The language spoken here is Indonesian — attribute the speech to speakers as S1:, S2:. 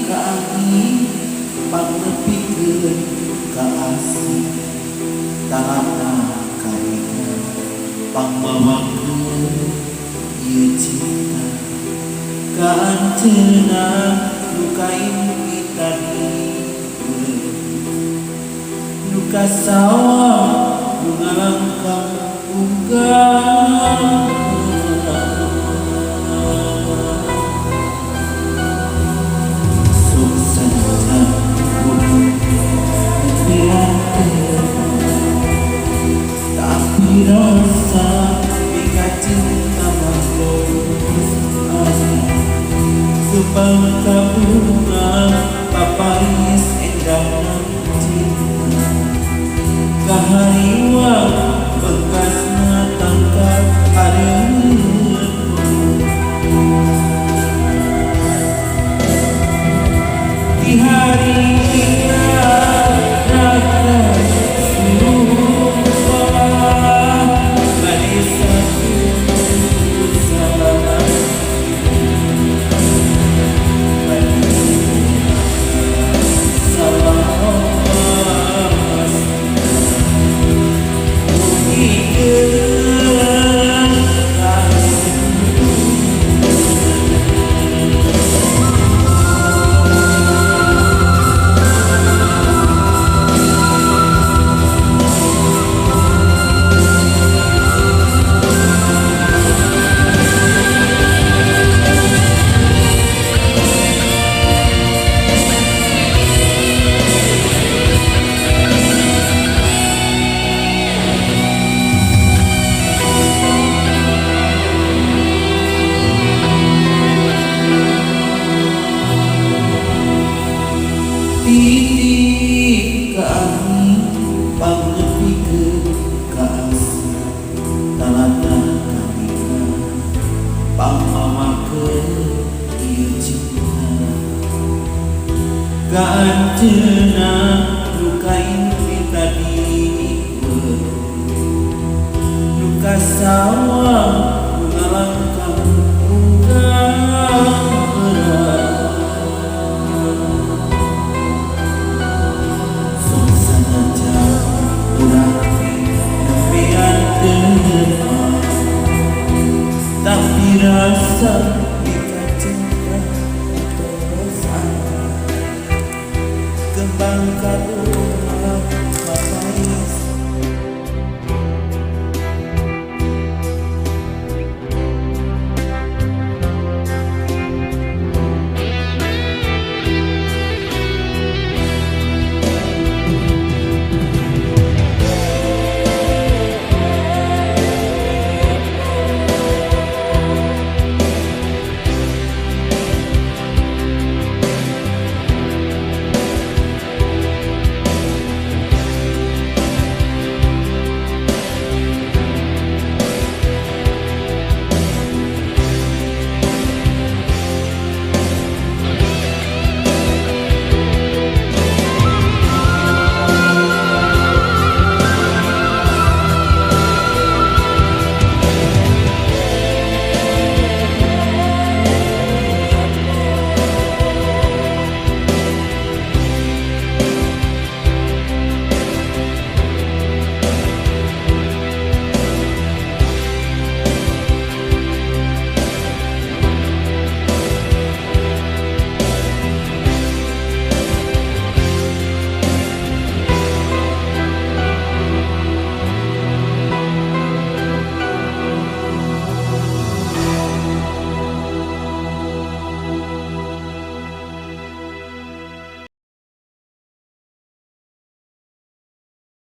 S1: kami panglepikeun ka asih tanganna karena pangmamakeun ieu cinta kaanceunna lukain kita nu kasawa nu ngalangkang unggal rasa bika cinta mampus subang kabunga paparis endah cinta kahariwa bekasna tangkap hareun di hari titik kami panglepikeun ka asih talana kamina pangmamakeun ieu cinta kaanceunna lukain kita diweung nu kasawa nu ngalangkang unggal tapi rasa bika cinta terus kembang kabut